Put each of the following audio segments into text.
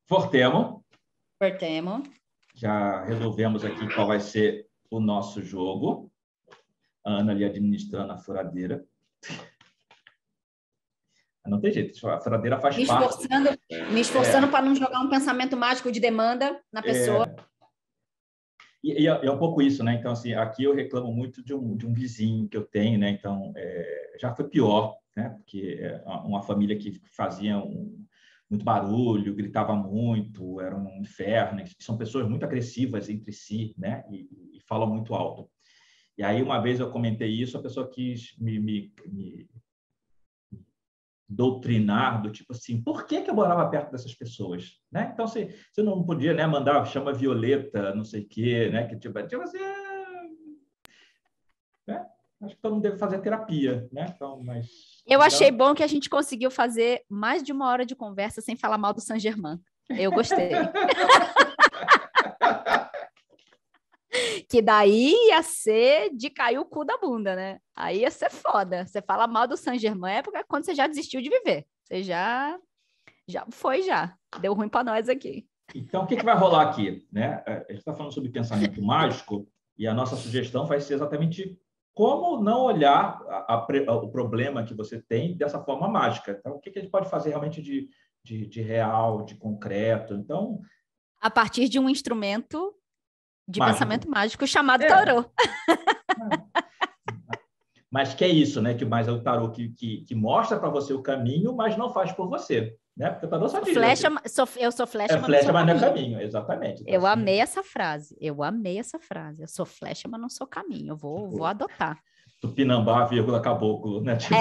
Fortemo. Fortemo. Já resolvemos aqui qual vai ser o nosso jogo. A Ana ali administrando a furadeira. Não tem jeito, a furadeira faz parte. Me esforçando para não jogar um pensamento mágico de demanda na pessoa. E é um pouco isso, né? Então, assim, aqui eu reclamo muito de um vizinho que eu tenho, né? Então, já foi pior, né? Porque uma família que fazia muito barulho, gritava muito, era um inferno. São pessoas muito agressivas entre si, né? E falam muito alto. E aí, uma vez eu comentei isso, a pessoa quis me doutrinar do tipo assim, por que eu morava perto dessas pessoas, né? Então, você não podia, né, mandar, chama Violeta, não sei o quê, né? Que tipo assim, né? Acho que todo mundo deve fazer terapia, né? Então, eu achei bom que a gente conseguiu fazer mais de 1 hora de conversa sem falar mal do Saint-Germain. Eu gostei. Que daí ia ser de cair o cu da bunda, né? Aí ia ser foda. Você fala mal do Saint-Germain é porque quando você já desistiu de viver. Você já foi, já. Deu ruim para nós aqui. Então, o que vai rolar aqui, né? A gente está falando sobre pensamento mágico e a nossa sugestão vai ser exatamente como não olhar o problema que você tem dessa forma mágica. Então, o que a gente pode fazer realmente de real, de concreto? Então, a partir de um instrumento de mágico. Pensamento mágico chamado tarô. Mas que é isso, né? Que mais é o tarô que mostra para você o caminho, mas não faz por você, né? Porque o tarô só diz. Eu sou flecha, mas não é caminho, exatamente. Então, eu amei essa frase. Eu sou flecha, mas não sou caminho. Eu vou adotar. Tupinambá, vírgula, caboclo, né? Tipo...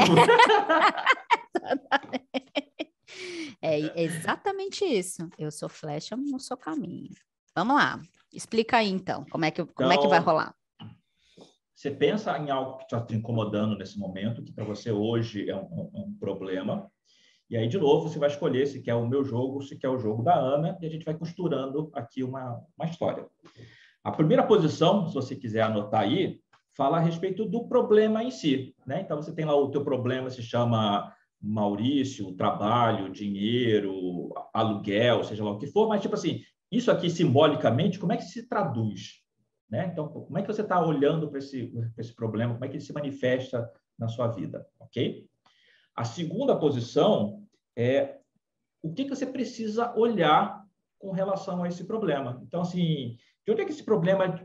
É exatamente isso. Eu sou flecha, mas não sou caminho. Vamos lá. Explica aí, então, como é que vai rolar? Você pensa em algo que está te incomodando nesse momento, que para você hoje é um problema, e aí, de novo, você vai escolher se quer o meu jogo, se quer o jogo da Ana, e a gente vai costurando aqui uma história. A primeira posição, se você quiser anotar aí, fala a respeito do problema em si, né? Então, você tem lá o teu problema, se chama Maurício, trabalho, dinheiro, aluguel, seja lá o que for, mas, tipo assim, isso aqui, simbolicamente, como é que se traduz? Né? Então, como é que você está olhando para esse problema? Como é que ele se manifesta na sua vida? Ok? A segunda posição é o que você precisa olhar com relação a esse problema. Então, assim, de onde é que esse problema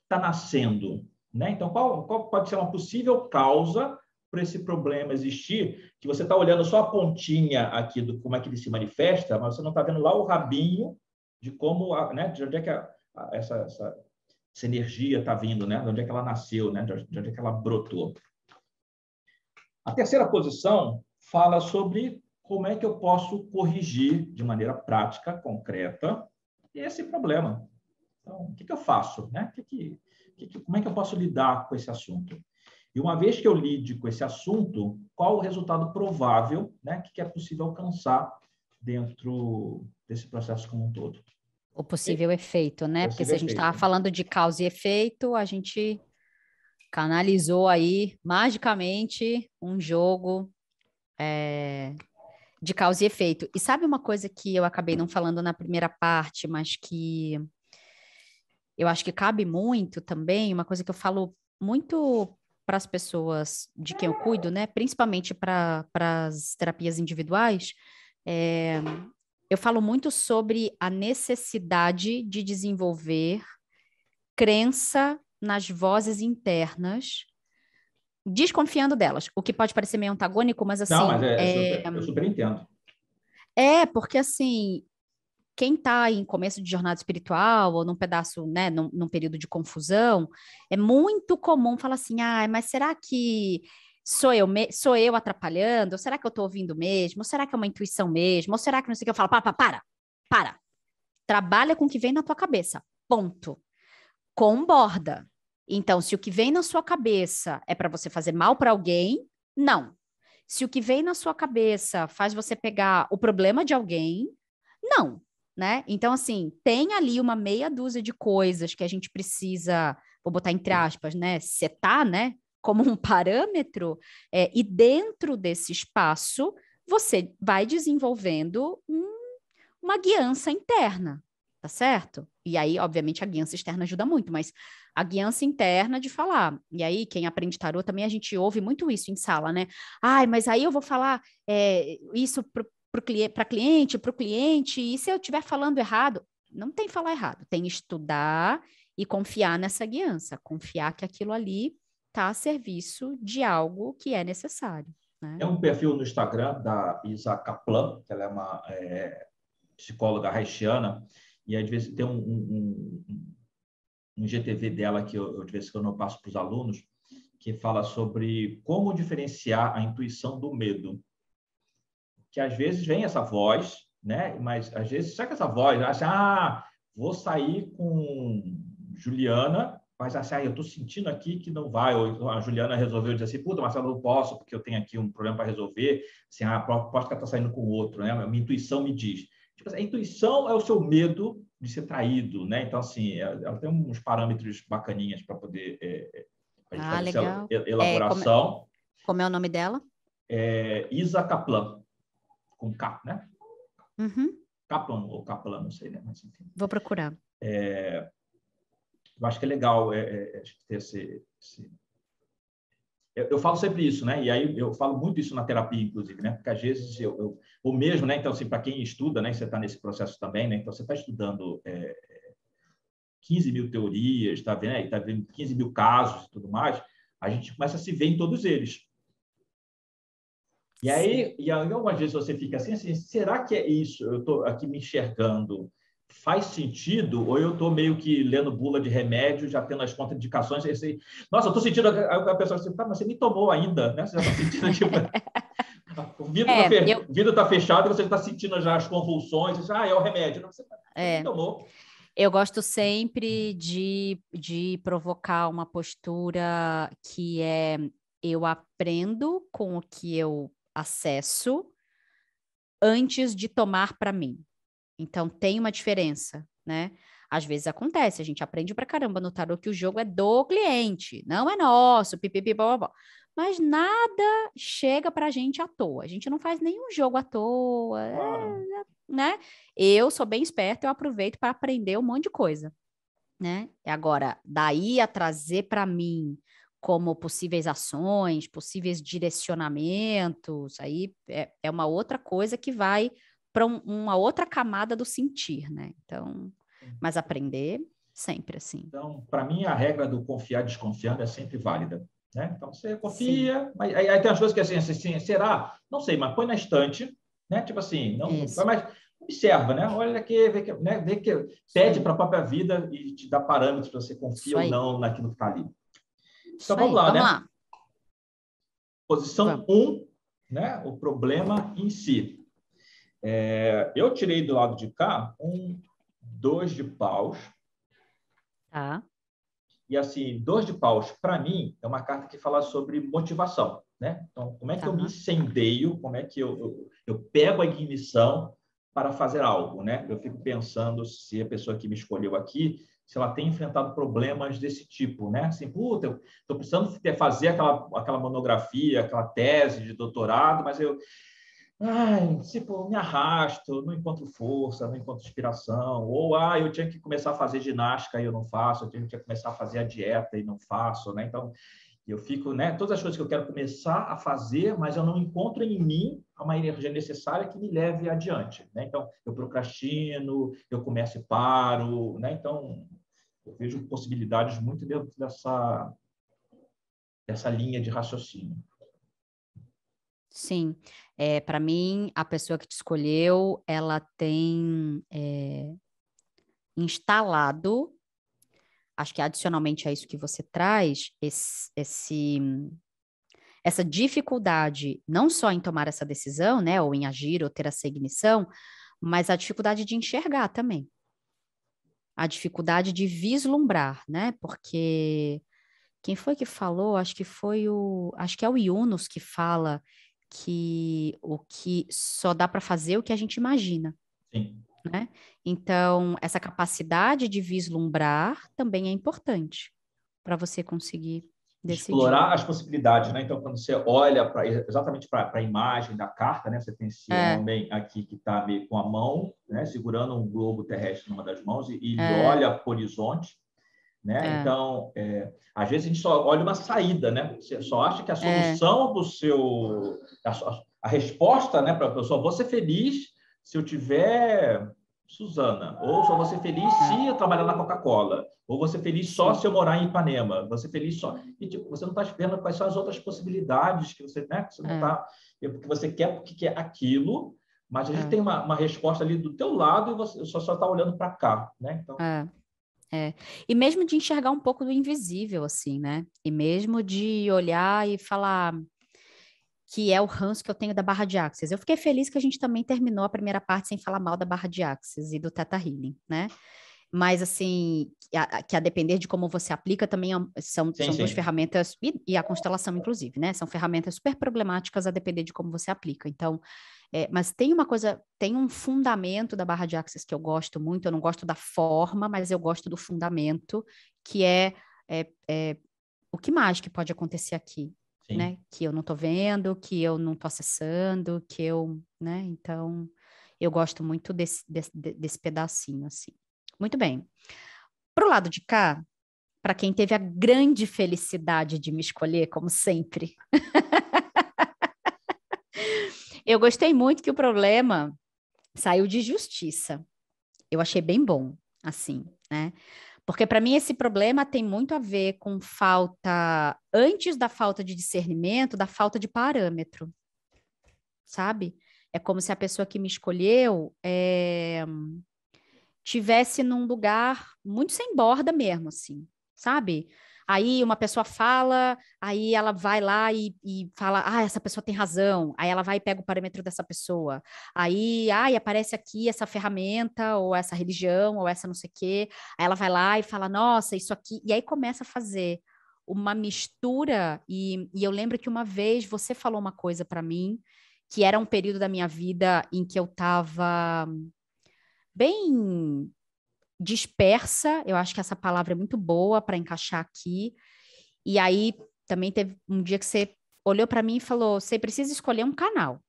está nascendo? Né? Então, qual pode ser uma possível causa para esse problema existir, que você está olhando só a pontinha aqui do como é que ele se manifesta, mas você não está vendo lá o rabinho de como, né, de onde é que essa energia está vindo, né? De onde é que ela nasceu, né? De onde é que ela brotou. A terceira posição fala sobre como é que eu posso corrigir de maneira prática, concreta, esse problema. Então, o que eu faço? Né? Como é que eu posso lidar com esse assunto? E uma vez que eu lide com esse assunto, qual o resultado provável, né, que é possível alcançar dentro desse processo como um todo? O possível efeito, né? Porque se a gente estava falando de causa e efeito, a gente canalizou aí, magicamente, um jogo de causa e efeito. E sabe uma coisa que eu acabei não falando na primeira parte, mas que eu acho que cabe muito também, uma coisa que eu falo muito para as pessoas de quem eu cuido, né? Principalmente para as terapias individuais, eu falo muito sobre a necessidade de desenvolver crença nas vozes internas, desconfiando delas, o que pode parecer meio antagônico, mas assim... Não, mas eu super entendo. Porque assim, quem está em começo de jornada espiritual ou num pedaço, né, num período de confusão, é muito comum falar assim, mas será que sou eu atrapalhando? Ou será que eu estou ouvindo mesmo? Ou será que é uma intuição mesmo? Ou será que não sei o que? Eu falo, para. Trabalha com o que vem na tua cabeça, ponto. Com borda. Então, se o que vem na sua cabeça é para você fazer mal para alguém, não. Se o que vem na sua cabeça faz você pegar o problema de alguém, não, né? Então, assim, tem ali uma meia dúzia de coisas que a gente precisa, vou botar entre aspas, né? Setar, né? Como um parâmetro, e dentro desse espaço, você vai desenvolvendo uma guiança interna, tá certo? E aí, obviamente, a guiança externa ajuda muito, mas a guiança interna de falar. E aí, quem aprende tarô também, a gente ouve muito isso em sala, né? Ai, mas aí eu vou falar isso para o cliente, e se eu estiver falando errado? Não tem falar errado, tem estudar e confiar nessa guiança, confiar que aquilo ali está a serviço de algo que é necessário. Né? É um perfil no Instagram da Isa Kaplan, que ela é uma psicóloga haitiana, e às vezes tem um GTV dela que eu de vez em quando eu passo para os alunos, que fala sobre como diferenciar a intuição do medo. Que às vezes vem essa voz, né? Mas às vezes, será que essa voz acha, vou sair com Juliana, mas assim, eu estou sentindo aqui que não vai, ou a Juliana resolveu dizer assim, puta, Marcelo, não posso, porque eu tenho aqui um problema para resolver, assim, posso que ela está saindo com o outro, né? A minha intuição me diz. Tipo assim, a intuição é o seu medo de ser traído, né? Então, assim, ela tem uns parâmetros bacaninhas para poder a gente fazer legal. essa elaboração. Como é o nome dela? Isa Kaplan, com K, né? Uhum. Kaplan ou Kaplan, não sei, né? Mas, enfim. Vou procurar. Eu acho que é legal ter eu falo sempre isso, né? E aí eu falo muito isso na terapia, inclusive, né? Porque às vezes ou mesmo, né? Então, assim, para quem estuda, né? Você está nesse processo também, né? Então, você está estudando 15 mil teorias, está vendo? Está vendo 15 mil casos e tudo mais. A gente começa a se ver em todos eles. E aí, algumas vezes você fica assim, será que é isso? Eu estou aqui me enxergando, faz sentido? Ou eu estou meio que lendo bula de remédio, já tendo as contraindicações? Nossa, eu estou sentindo... A pessoa assim, mas você me tomou ainda, né? Você já está sentindo tipo... O vidro está fechado e você está sentindo já as convulsões. Você, é o remédio. Não, você me tomou. Eu gosto sempre de provocar uma postura que eu aprendo com o que eu acesso antes de tomar para mim. Então, tem uma diferença, né? Às vezes acontece, a gente aprende pra caramba no tarô que o jogo é do cliente, não é nosso, pipipi, blá, blá, blá. Mas nada chega pra gente à toa. A gente não faz nenhum jogo à toa, né? Eu sou bem esperta, eu aproveito para aprender um monte de coisa, né? Agora, daí a trazer para mim como possíveis ações, possíveis direcionamentos, aí é uma outra coisa que vai para uma outra camada do sentir, né? Então, mas aprender sempre assim. Então, para mim, a regra do confiar desconfiando é sempre válida, né? Então, você confia, Sim. mas aí tem as coisas que assim, será? Não sei, mas põe na estante, né? Tipo assim, não, mas observa, né? Olha aqui, vê que pede para a própria vida e te dá parâmetros para você confia ou não naquilo que está ali. Então, vamos lá, né? Posição 1, né? O problema em si. Eu tirei do lado de cá 2 de paus. Tá. E assim, 2 de paus, para mim, é uma carta que fala sobre motivação, né? Então, como é que eu me incendeio, como é que eu pego a ignição para fazer algo, né? Eu fico pensando se a pessoa que me escolheu aqui, se ela tem enfrentado problemas desse tipo, né? Assim, puta, eu estou precisando fazer aquela monografia, aquela tese de doutorado, mas eu me arrasto, não encontro força, não encontro inspiração. Ou, eu tinha que começar a fazer ginástica e eu não faço, eu tinha que começar a fazer a dieta e não faço, né? Então, eu fico, né? Todas as coisas que eu quero começar a fazer, mas eu não encontro em mim uma energia necessária que me leve adiante, né? Então, eu procrastino, eu começo e paro, né? Então, eu vejo possibilidades muito dentro dessa linha de raciocínio. Sim, para mim, a pessoa que te escolheu, ela tem instalado, acho que adicionalmente a isso que você traz, essa dificuldade, não só em tomar essa decisão, né, ou em agir, ou ter essa ignição, mas a dificuldade de enxergar também. A dificuldade de vislumbrar, né, porque quem foi que falou? Acho que é o Yunus que fala que o que só dá para fazer o que a gente imagina. Sim. Né? Então, essa capacidade de vislumbrar também é importante para você conseguir explorar as possibilidades, né? Então, quando você olha exatamente para a imagem da carta, né? Você tem esse homem aqui que está meio com a mão, né? Segurando um globo terrestre numa das mãos e ele olha para o horizonte, né? Então, às vezes a gente só olha uma saída, né? Você só acha que a solução do seu... A resposta, né, para a pessoa, vou ser feliz se eu tiver Suzana, ou só vou ser feliz se eu trabalhar na Coca-Cola, ou vou ser feliz só se eu morar em Ipanema, vou ser feliz só... E, tipo, você não está vendo quais são as outras possibilidades que você, né? Você não está... Porque você quer porque quer aquilo, mas a gente tem uma resposta ali do teu lado e você só está olhando para cá, né? Então... E mesmo de enxergar um pouco do invisível, assim, né? E mesmo de olhar e falar que é o ranço que eu tenho da Barra de Axis. Eu fiquei feliz que a gente também terminou a primeira parte sem falar mal da Barra de Axis e do Theta Healing, né? Mas, assim, que a depender de como você aplica, também são duas ferramentas, e a constelação, inclusive, né? São ferramentas super problemáticas a depender de como você aplica. Então, mas tem uma coisa, tem um fundamento da Barra de Axis que eu gosto muito, eu não gosto da forma, mas eu gosto do fundamento, que é o que mais que pode acontecer aqui, né? Que eu não estou vendo, que eu não estou acessando, que eu, né? Então, eu gosto muito desse pedacinho, assim. Muito bem. Pro lado de cá, para quem teve a grande felicidade de me escolher, como sempre, eu gostei muito que o problema saiu de justiça. Eu achei bem bom, assim, né? Porque para mim esse problema tem muito a ver com falta, antes da falta de discernimento, da falta de parâmetro, sabe? É como se a pessoa que me escolheu tivesse num lugar muito sem borda mesmo, assim, sabe? Aí uma pessoa fala, aí ela vai lá e fala, essa pessoa tem razão. Aí ela vai e pega o parâmetro dessa pessoa. Aí, aparece aqui essa ferramenta, ou essa religião, ou essa não sei o quê. Aí ela vai lá e fala, nossa, isso aqui. E aí começa a fazer uma mistura. E eu lembro que uma vez você falou uma coisa para mim, que era um período da minha vida em que eu estava bem dispersa, eu acho que essa palavra é muito boa para encaixar aqui. E aí também teve um dia que você olhou para mim e falou: você precisa escolher um canal,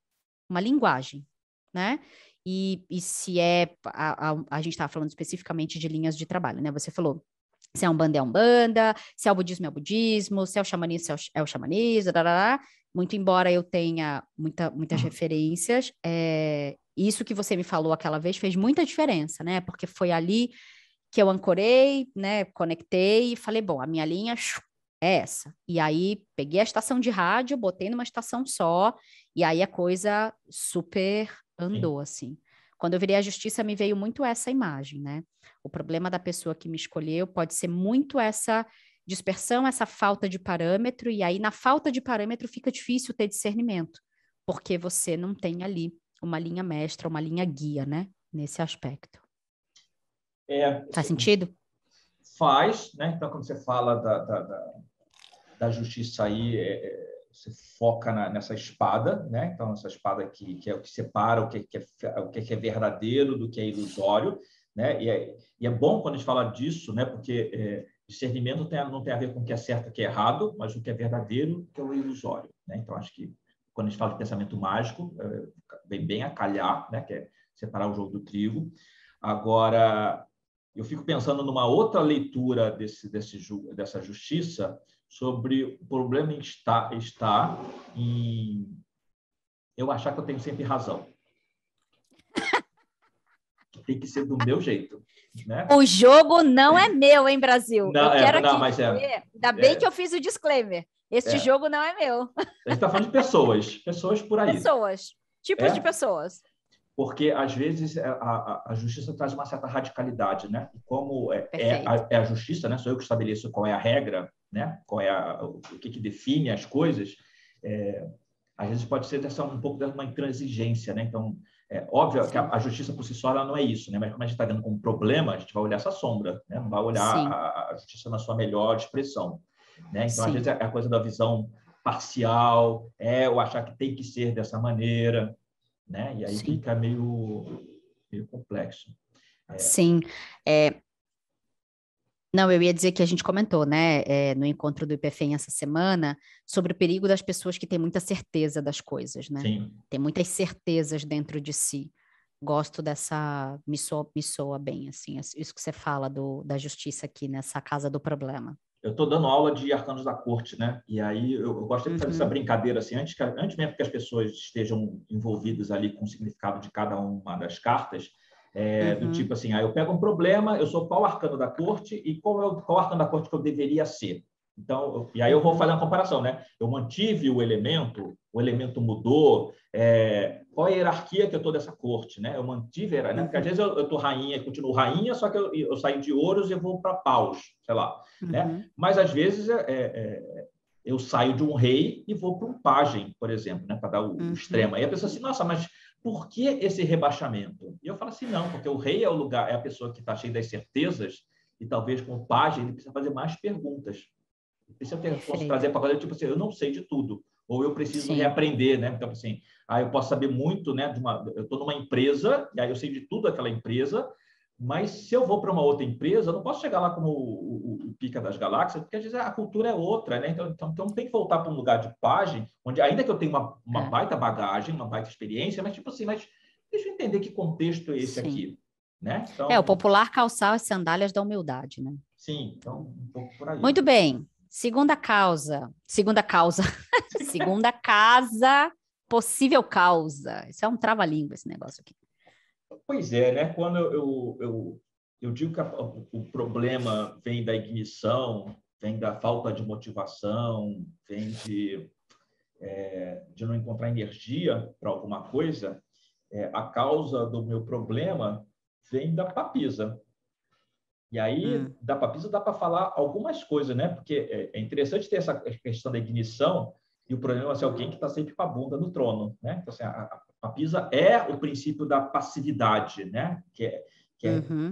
uma linguagem, né? E se a gente estava falando especificamente de linhas de trabalho, né? Você falou: se é Umbanda é Umbanda, se é o budismo é o budismo, se é o xamanismo é o xamanismo, muito embora eu tenha muitas referências, isso que você me falou aquela vez fez muita diferença, né? Porque foi ali que eu ancorei, né? Conectei e falei, bom, a minha linha é essa. E aí peguei a estação de rádio, botei numa estação só, e aí a coisa super andou, assim. Quando eu virei a justiça, me veio muito essa imagem, né? O problema da pessoa que me escolheu pode ser muito essa dispersão, essa falta de parâmetro, e aí na falta de parâmetro fica difícil ter discernimento, porque você não tem ali uma linha mestra, uma linha guia, né? Nesse aspecto. Faz sentido? Faz, né? Então, quando você fala da justiça aí, você foca nessa espada, né? Então, essa espada que é o que separa o que é verdadeiro do que é ilusório, né? E é bom quando a gente fala disso, né? Porque discernimento não tem a ver com o que é certo e o que é errado, mas o que é verdadeiro, que é o ilusório, né? Então, acho que quando a gente fala de pensamento mágico, vem bem a calhar, né? Que é separar o jogo do trigo. Agora, eu fico pensando numa outra leitura dessa justiça, sobre o problema está em eu achar que eu tenho sempre razão. Que tem que ser do meu jeito. Né? O jogo não é meu, hein, Brasil? Não, eu quero não, aqui mas dizer, ainda bem que eu fiz o disclaimer. Este jogo não é meu. A gente está falando de pessoas por aí. Pessoas, tipos de pessoas. Porque, às vezes, a justiça traz uma certa radicalidade, né? E como a justiça, né? Sou eu que estabeleço qual é a regra, né? Qual é o que define as coisas, às vezes pode ser um pouco de uma intransigência, né? Então, óbvio que a justiça por si só ela não é isso, né? Mas como a gente está vendo como problema, a gente vai olhar essa sombra, né? Não vai olhar a justiça na sua melhor expressão, né? Então, às vezes, é a coisa da visão parcial, ou achar que tem que ser dessa maneira, né? E aí fica meio complexo. Sim. Não, eu ia dizer que a gente comentou, né, no encontro do IPFEM essa semana, sobre o perigo das pessoas que têm muita certeza das coisas, né? Sim. Tem muitas certezas dentro de si. Gosto dessa, me soa bem, assim, isso que você fala da justiça aqui nessa casa do problema. Eu estou dando aula de arcanos da corte, né? E aí eu gosto de fazer essa brincadeira assim, antes mesmo que as pessoas estejam envolvidas ali com o significado de cada uma das cartas, do tipo assim, aí eu pego um problema, eu sou qual arcano da corte e qual arcano da corte que eu deveria ser. Então, e aí eu vou fazer uma comparação, né? Eu mantive o elemento mudou, qual é a hierarquia que eu estou dessa corte, né? Eu mantive, né? Porque às vezes eu estou rainha, continuo rainha, só que eu saio de ouros e vou para paus, sei lá, né? Mas às vezes eu saio de um rei e vou para um pajem, por exemplo, né? Para dar o extremo. Aí a pessoa assim, nossa, mas por que esse rebaixamento? E eu falo assim, não, porque o rei é o lugar, é a pessoa que está cheia das certezas e talvez com o pajem ele precisa fazer mais perguntas. Se eu posso trazer para coisa, tipo assim, eu não sei de tudo, ou eu preciso reaprender, né? Então, assim, eu posso saber muito, né? Eu estou numa empresa, e aí eu sei de tudo daquela empresa, mas se eu vou para uma outra empresa, eu não posso chegar lá como o pica das galáxias, porque às vezes a cultura é outra, né? Então tem que voltar para um lugar de página, onde ainda que eu tenha uma baita bagagem, uma baita experiência, mas tipo assim, mas deixa eu entender que contexto é esse aqui, né? Então, o popular calçar as sandálias da humildade, né? Sim, então um pouco por aí. Muito bem. Segunda causa, segunda casa, possível causa. Isso é um trava-língua, esse negócio aqui. Pois é, né? Quando eu digo que o problema vem da ignição, vem da falta de motivação, vem de não encontrar energia para alguma coisa, a causa do meu problema vem da papisa. E aí, da papisa dá para falar algumas coisas, né? Porque é interessante ter essa questão da ignição e o problema é ser alguém que está sempre com a bunda no trono, né? Então, assim, a papisa é o princípio da passividade, né?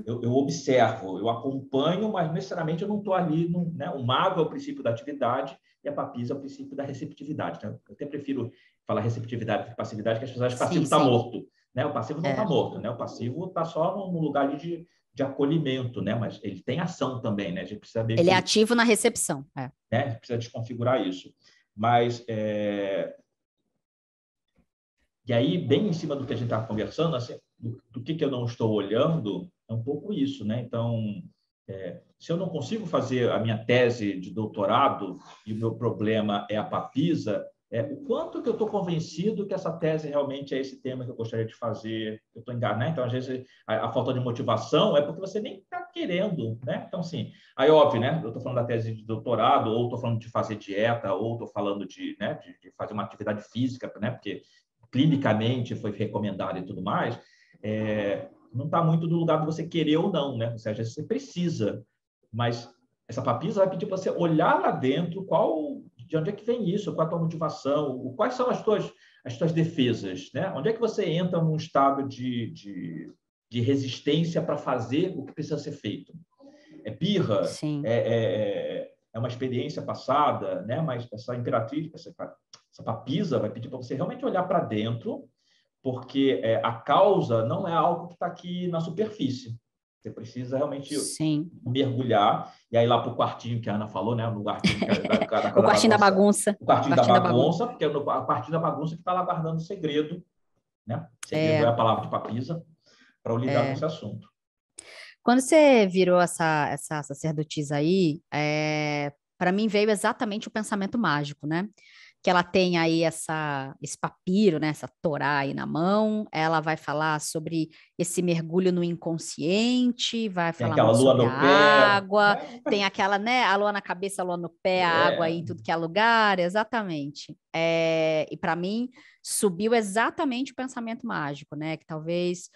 Eu observo, eu acompanho, mas necessariamente eu não estou ali. Né? O mago é o princípio da atividade e a papisa é o princípio da receptividade. Né? Eu até prefiro falar receptividade do que passividade, porque as pessoas acham que o passivo está morto. Né? O passivo não está morto, né? O passivo está só no lugar de acolhimento, né? Mas ele tem ação também, né? A gente precisa ele é ativo na recepção. Né? A gente precisa desconfigurar isso. Mas, e aí, bem em cima do que a gente estava conversando, assim, do que eu não estou olhando, é um pouco isso, né? Então, se eu não consigo fazer a minha tese de doutorado e o meu problema é a papisa, o quanto que eu estou convencido que essa tese realmente é esse tema que eu gostaria de fazer, eu estou enganado, né? Então, às vezes, a falta de motivação é porque você nem está querendo, né? Então, assim, aí, óbvio, né? Eu estou falando da tese de doutorado, ou estou falando de fazer dieta, ou estou falando né, de fazer uma atividade física, né? Porque clinicamente foi recomendado e tudo mais, não está muito no lugar de você querer ou não, né? Ou seja, você precisa, mas essa papisa vai pedir para você olhar lá dentro de onde é que vem isso, qual é a tua motivação, quais são as tuas defesas, né? Onde é que você entra num estado de resistência para fazer o que precisa ser feito? É birra? É uma experiência passada, né? Mas essa imperatriz, essa papisa vai pedir para você realmente olhar para dentro, porque a causa não é algo que está aqui na superfície. Você precisa realmente mergulhar. E aí lá para o quartinho que a Ana falou, né? No quartinho o quartinho da bagunça. O quartinho da bagunça, porque é o quartinho da bagunça que está lá guardando o segredo. Né? Segredo é a palavra de papisa para eu lidar com esse assunto. Quando você virou essa sacerdotisa aí, para mim veio exatamente o pensamento mágico, né? Que ela tem aí esse papiro, né? Essa Torá aí na mão, ela vai falar sobre esse mergulho no inconsciente, vai falar muito sobre a água, tem aquela, né? A lua na cabeça, a lua no pé, a água aí em tudo que é lugar, exatamente. E para mim subiu exatamente o pensamento mágico, né? Que talvez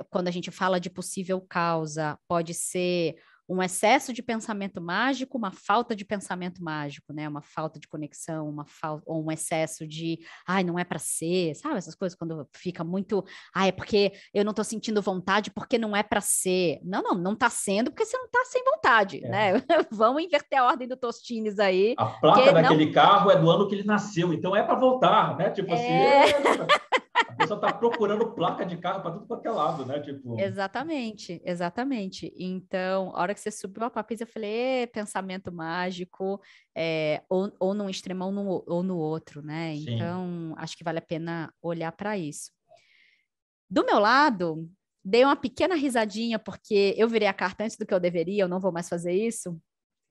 quando a gente fala de possível causa, pode ser um excesso de pensamento mágico, uma falta de pensamento mágico, né? Uma falta de conexão, ou um excesso de, não é para ser, sabe? Essas coisas quando fica muito, é porque eu não estou sentindo vontade porque não é para ser. Não está sendo porque você não está sem vontade, né? Vamos inverter a ordem do Tostines aí. A placa daquele carro é do ano que ele nasceu, então é para voltar, né? Tipo assim. A pessoa está procurando placa de carro para tudo quanto é lado, né? Tipo... Exatamente, exatamente. Então, a hora que você subiu a papisa, eu falei, pensamento mágico, ou num extremo ou no outro, né? Sim. Então, acho que vale a pena olhar para isso. Do meu lado, dei uma pequena risadinha, porque eu virei a carta antes do que eu deveria, eu não vou mais fazer isso,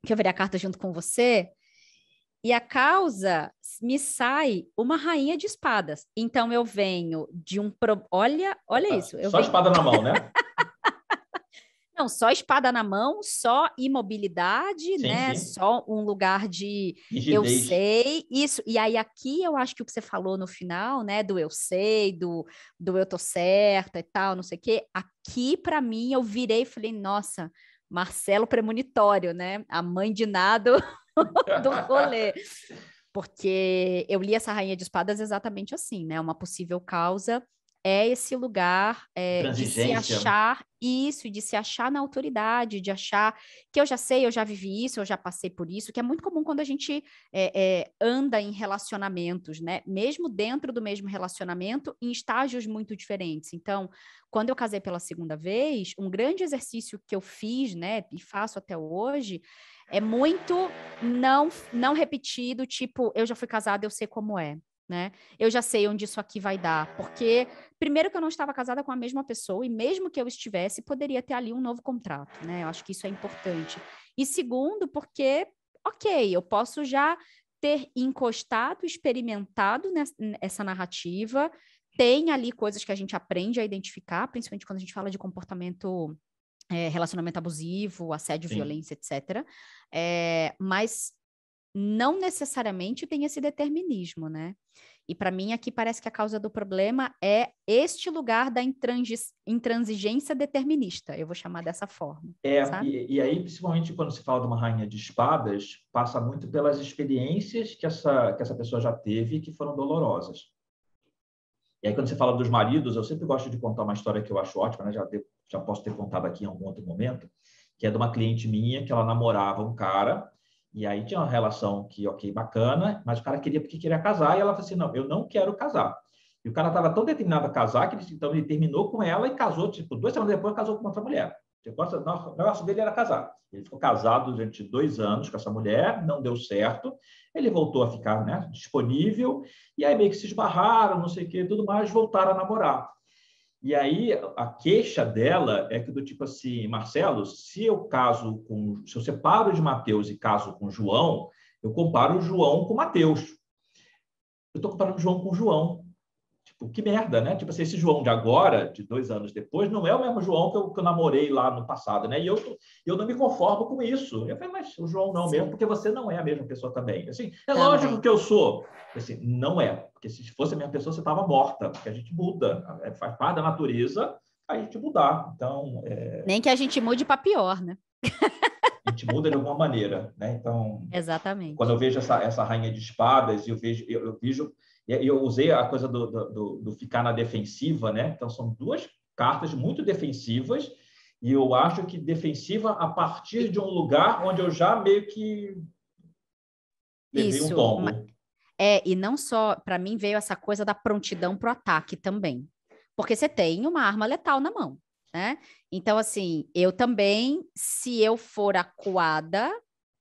que eu virei a carta junto com você, e a causa me sai uma rainha de espadas. Então eu venho de um olha isso, eu Só venho espada na mão, né? não, só espada na mão, só imobilidade, Sim, né? sim. Só um lugar de eu Rigidez. sei, isso. E aí aqui eu acho que o que você falou no final, né, do eu sei, do eu tô certa e tal, não sei o quê. Aqui para mim eu virei e falei, nossa, Marcelo premonitório, né? A mãe de nada do rolê. Porque eu li essa Rainha de Espadas exatamente assim, né? Uma possível causa é esse lugar de se Intransigência. achar isso, de se achar na autoridade, de achar que eu já sei, eu já vivi isso, eu já passei por isso, que é muito comum quando a gente anda em relacionamentos, né? Mesmo dentro do mesmo relacionamento, em estágios muito diferentes. Então, quando eu casei pela segunda vez, um grande exercício que eu fiz, né, e faço até hoje, é muito não repetido, tipo, eu já fui casada, eu sei como é, né? Eu já sei onde isso aqui vai dar, porque primeiro que eu não estava casada com a mesma pessoa e mesmo que eu estivesse, poderia ter ali um novo contrato, né? Eu acho que isso é importante. E segundo, porque, ok, eu posso já ter encostado, experimentado nessa narrativa, tem ali coisas que a gente aprende a identificar, principalmente quando a gente fala de comportamento relacionamento abusivo, assédio, Sim. violência, etc. Mas não necessariamente tem esse determinismo, né? E para mim aqui parece que a causa do problema é este lugar da intransigência determinista, eu vou chamar dessa forma, sabe? E aí, principalmente quando se fala de uma rainha de espadas, passa muito pelas experiências que essa pessoa já teve que foram dolorosas. E aí, quando você fala dos maridos, eu sempre gosto de contar uma história que eu acho ótima, né? Já posso ter contado aqui em algum outro momento, que é de uma cliente minha que ela namorava um cara, e aí tinha uma relação que, ok, bacana, mas o cara queria porque queria casar, e ela falou assim, não, eu não quero casar. E o cara estava tão determinado a casar que então ele terminou com ela e casou, tipo, 2 semanas depois casou com outra mulher. O negócio dele era casar. Ele ficou casado durante 2 anos com essa mulher, não deu certo. Ele voltou a ficar, né, disponível, e aí meio que se esbarraram, não sei o que, tudo mais, voltaram a namorar. E aí a queixa dela é que do tipo assim, Marcelo, se eu separo de Mateus e caso com João, eu comparo o João com Mateus. Eu estou comparando o João com o João. Tipo, que merda, né? Tipo assim, esse João de agora, de 2 anos depois, não é o mesmo João que eu namorei lá no passado, né? E eu não me conformo com isso. Eu falei, mas o João não mesmo, Sim, porque você não é a mesma pessoa também. Assim, é lógico também. que eu sou. Assim, não é, porque se fosse a mesma pessoa, você estava morta, porque a gente muda, faz parte da natureza a gente mudar. Então, Nem que a gente mude para pior, né? a gente muda de alguma maneira, né? Então, quando Exatamente. eu vejo essa rainha de espadas, eu usei a coisa do ficar na defensiva, né? Então, são duas cartas muito defensivas, e eu acho que defensiva a partir de um lugar onde eu já meio que levei um Isso. tombo. E não só, para mim veio essa coisa da prontidão para o ataque também. Porque você tem uma arma letal na mão, né? Então, assim, eu também, se eu for acuada,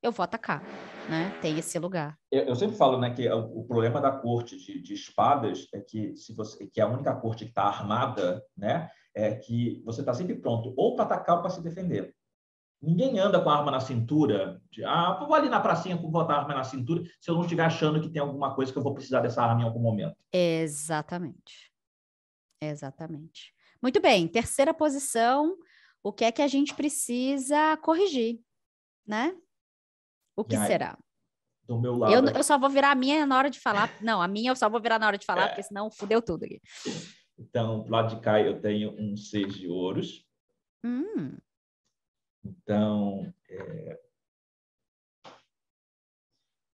eu vou atacar, né? Tem esse lugar. Eu sempre falo, né, que o problema da corte de espadas é que que é a única corte que está armada, né, é que você está sempre pronto ou para atacar ou para se defender. Ninguém anda com a arma na cintura, vou ali na pracinha botar a arma na cintura, se eu não estiver achando que tem alguma coisa que eu vou precisar dessa arma em algum momento. Exatamente. Exatamente. Muito bem, terceira posição, o que é que a gente precisa corrigir, né? O E que aí, será? do meu Eu, lado eu aqui. só vou virar a minha na hora de falar. Não, a minha eu só vou virar na hora de falar, porque senão fudeu tudo aqui. Então, do lado de cá eu tenho um 6 de ouros. Hum, Então,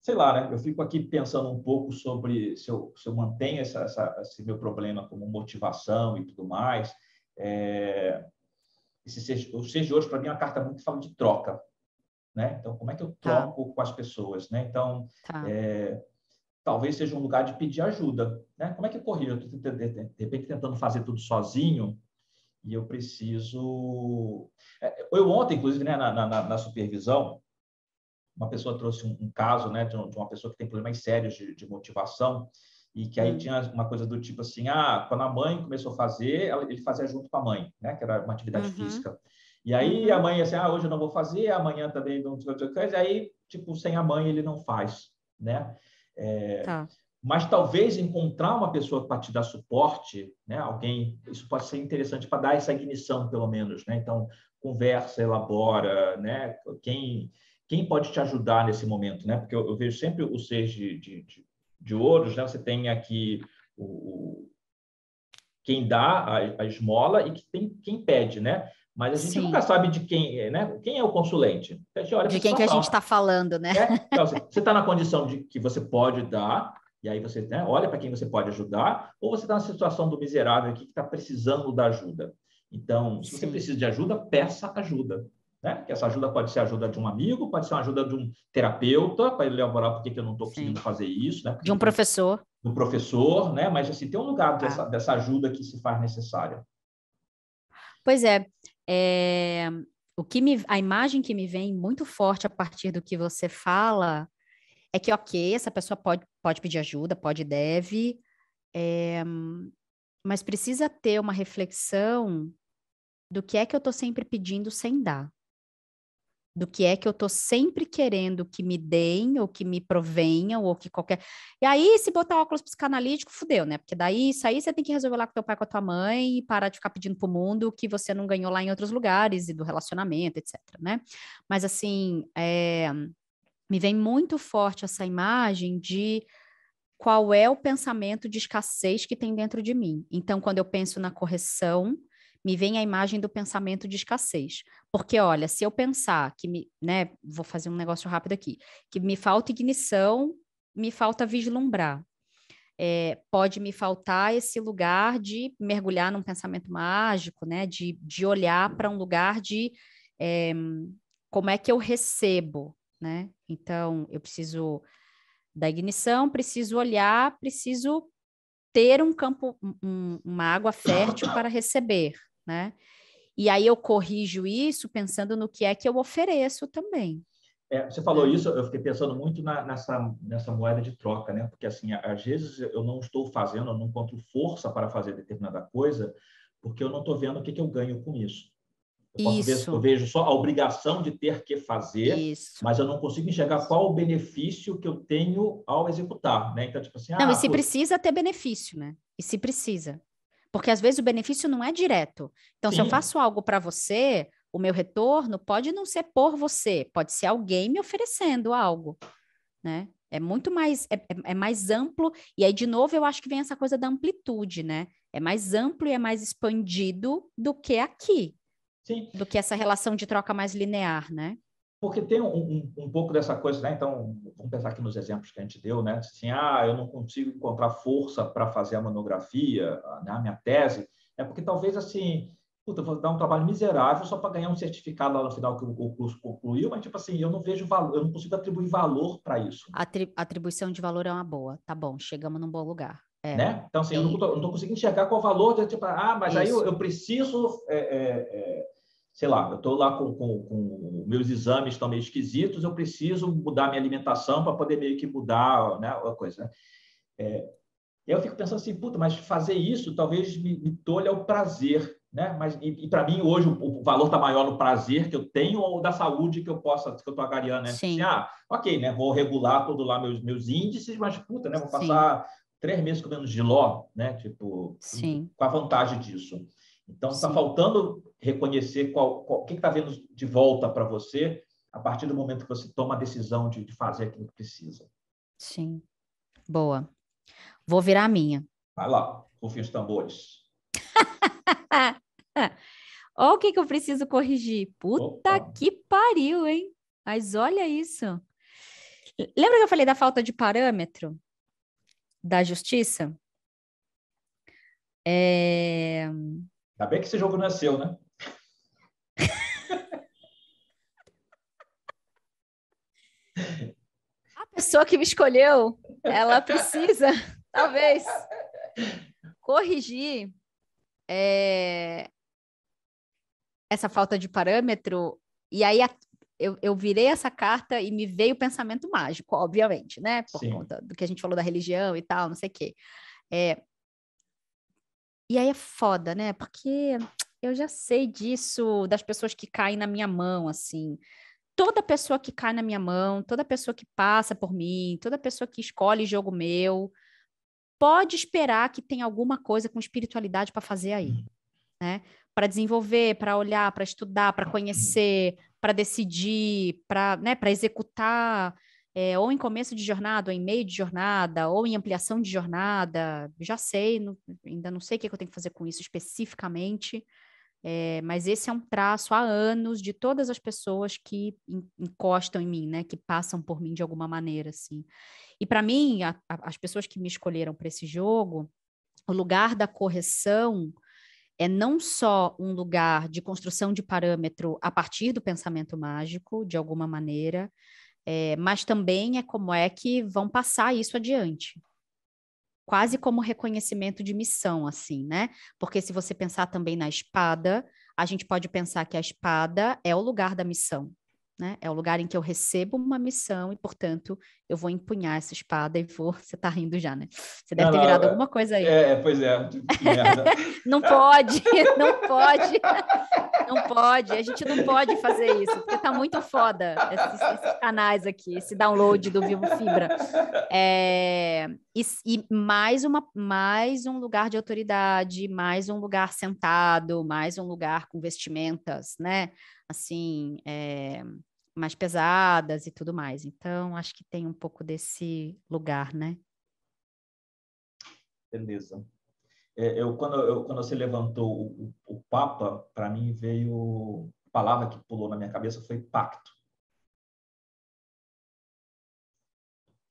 sei lá, né? Eu fico aqui pensando um pouco sobre se eu mantenho esse meu problema como motivação e tudo mais. É, o 6 de ouros, para mim, é uma carta muito que fala de troca, né? Então, como é que eu tá, troco com as pessoas, né? Então, tá. é, talvez seja um lugar de pedir ajuda, né? Como é que eu corrijo? Eu estou, de repente, tentando fazer tudo sozinho e eu preciso... Eu ontem, inclusive, né, na supervisão, uma pessoa trouxe um caso, né, de uma pessoa que tem problemas sérios de motivação e que aí tinha uma coisa do tipo assim, quando a mãe começou a fazer, ele fazia junto com a mãe, né, que era uma atividade física. E aí a mãe assim, hoje eu não vou fazer, amanhã também não sei o que, e aí, tipo, sem a mãe ele não faz, né? Tá. Mas talvez encontrar uma pessoa para te dar suporte, né? Alguém, isso pode ser interessante para dar essa ignição, pelo menos, né? Então, conversa, elabora, né? Quem pode te ajudar nesse momento, né? Porque eu vejo sempre os seis de ouros, né? Você tem aqui quem dá a esmola e que tem quem pede, né? Mas a gente nunca Sim. sabe de quem é, né? Quem é o consulente? A gente olha para De a quem que a gente situação, está falando, né? né? Então, você está na condição de que você pode dar, e aí você, né, olha para quem você pode ajudar, ou você está na situação do miserável aqui que está precisando da ajuda. Então, se você Sim, precisa de ajuda, peça ajuda. Né? Que essa ajuda pode ser a ajuda de um amigo, pode ser uma ajuda de um terapeuta, para ele elaborar por que eu não estou conseguindo sim. fazer isso, né? De um professor. Do professor, né? Mas assim, tem um lugar Ah. dessa ajuda que se faz necessária. Pois é, a imagem que me vem muito forte a partir do que você fala é que, ok, essa pessoa pode pedir ajuda, pode e deve, é, mas precisa ter uma reflexão do que é que eu estou sempre pedindo sem dar. Do que é que eu estou sempre querendo que me deem, ou que me provenham, ou que qualquer... E aí, se botar óculos psicanalítico, fudeu, né? Porque daí, isso aí você tem que resolver lá com teu pai, com a tua mãe, e parar de ficar pedindo pro mundo o que você não ganhou lá em outros lugares, e do relacionamento, etc, né? Mas, assim, me vem muito forte essa imagem de qual é o pensamento de escassez que tem dentro de mim. Então, quando eu penso na correção, me vem a imagem do pensamento de escassez. Porque, olha, se eu pensar né, vou fazer um negócio rápido aqui, que me falta ignição, me falta vislumbrar. Pode me faltar esse lugar de mergulhar num pensamento mágico, né, de olhar para um lugar de como é que eu recebo, né? Então, eu preciso da ignição, preciso olhar, preciso ter um campo, uma água fértil para receber, né? E aí eu corrijo isso pensando no que é que eu ofereço também. Você falou Né? isso, eu fiquei pensando muito nessa moeda de troca, né? Porque, assim, às vezes eu não estou fazendo, eu não encontro força para fazer determinada coisa, porque eu não estou vendo o que eu ganho com isso. Eu Isso, vejo só a obrigação de ter que fazer, isso. mas eu não consigo enxergar qual o benefício que eu tenho ao executar, né? Então, tipo assim, Não, e se precisa ter benefício, né? E se precisa. Porque às vezes o benefício não é direto. Então, se eu sim, faço algo para você, o meu retorno pode não ser por você, pode ser alguém me oferecendo algo, né? É muito mais, é mais amplo, e aí, de novo, eu acho que vem essa coisa da amplitude, né? É mais amplo e é mais expandido do que aqui, sim, do que essa relação de troca mais linear, né? porque tem um pouco dessa coisa, né? Então, vamos pensar aqui nos exemplos que a gente deu, né? Assim, eu não consigo encontrar força para fazer a monografia, né? A minha tese, é porque talvez, assim, puta, eu vou dar um trabalho miserável só para ganhar um certificado lá no final que o curso concluiu, mas, tipo assim, eu não vejo valor, eu não consigo atribuir valor para isso. Atribuição de valor é uma boa. Tá bom, chegamos num bom lugar. Né? Então, assim, eu não E estou conseguindo enxergar qual o valor, de, tipo, mas aí isso. eu preciso, sei lá, eu estou lá com meus exames estão meio esquisitos, eu preciso mudar minha alimentação para poder meio que mudar, né, a coisa. Né? Eu fico pensando assim, puta, mas fazer isso talvez me tolha o prazer, né? Mas para mim hoje o valor está maior no prazer que eu tenho ou da saúde que eu estou agariando, né? Tipo assim, Sim, ok, né? Vou regular todo lá meus índices, mas puta, né? Vou sim, passar 3 meses comendo giló, né? Tipo, sim, com a vantagem disso. Então está sim, o reconhecer o que está vindo de volta para você a partir do momento que você toma a decisão de fazer aquilo que precisa. sim. Boa. Vou virar a minha. Vai lá, rufem os tambores. Olha o que que eu preciso corrigir. Puta Opa! que pariu, hein? Mas olha isso. Lembra que eu falei da falta de parâmetro da justiça? É... Ainda bem que esse jogo não é seu, né? A pessoa que me escolheu. ela precisa, talvez, corrigir essa falta de parâmetro. E aí eu virei essa carta e me veio o pensamento mágico, obviamente, né? Por Sim. conta do que a gente falou da religião e tal, não sei o quê. E aí é foda, né? Porque eu já sei disso, das pessoas que caem na minha mão, assim. Toda pessoa que cai na minha mão, toda pessoa que passa por mim, toda pessoa que escolhe jogo meu, pode esperar que tem alguma coisa com espiritualidade para fazer aí, né? Para desenvolver, para olhar, para estudar, para conhecer, para decidir, para, né, para executar, ou em começo de jornada, ou em meio de jornada, ou em ampliação de jornada. Já sei, ainda não sei o que eu tenho que fazer com isso especificamente, mas esse é um traço há anos de todas as pessoas que encostam em mim, né? Que passam por mim de alguma maneira, assim. E para mim, as pessoas que me escolheram para esse jogo, o lugar da correção é não só um lugar de construção de parâmetro a partir do pensamento mágico, de alguma maneira, mas também é como é que vão passar isso adiante. Quase como reconhecimento de missão, assim, né? Porque se você pensar também na espada, a gente pode pensar que a espada é o lugar da missão, né? É o lugar em que eu recebo uma missão e, portanto, eu vou empunhar essa espada e vou... Você tá rindo já, né? Você deve Não, ter virado não, alguma coisa aí. pois é, tipo, que merda. Não pode, não pode. Não pode, a gente não pode fazer isso, porque tá muito foda esses canais aqui, esse download do Vivo Fibra. E mais um lugar de autoridade, mais um lugar sentado, mais um lugar com vestimentas, né? Assim, mais pesadas e tudo mais. Então, acho que tem um pouco desse lugar, né? Beleza. Quando você levantou o Papa, para mim veio a palavra que pulou na minha cabeça foi pacto.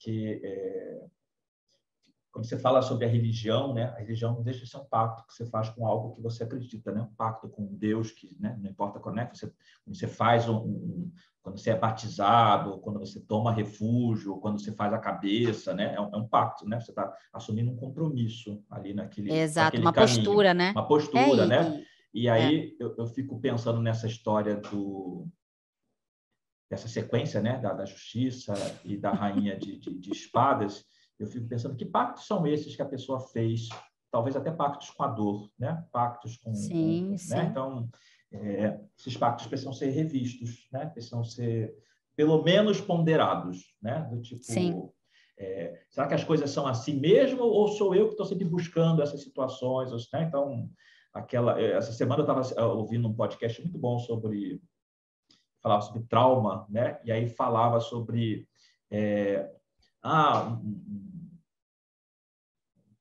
Que quando você fala sobre a religião, né, a religião não deixa de ser um pacto que você faz com algo que você acredita, né, um pacto com Deus que, né, não importa quando você faz quando você é batizado, quando você toma refúgio, quando você faz a cabeça, né, é um pacto, né, você está assumindo um compromisso ali Exato, naquele uma caminho, postura, né? uma postura, né? E É. aí eu fico pensando nessa história dessa sequência, né, da justiça e da rainha de espadas. Eu fico pensando que pactos são esses que a pessoa fez, talvez até pactos com a dor, né? Pactos Sim, né? sim. Então, esses pactos precisam ser revistos, né? Precisam ser pelo menos ponderados, né? Do Sim. tipo, será que as coisas são assim mesmo ou sou eu que estou sempre buscando essas situações, né? Então, essa semana eu estava ouvindo um podcast muito bom falava sobre trauma, né? E aí falava sobre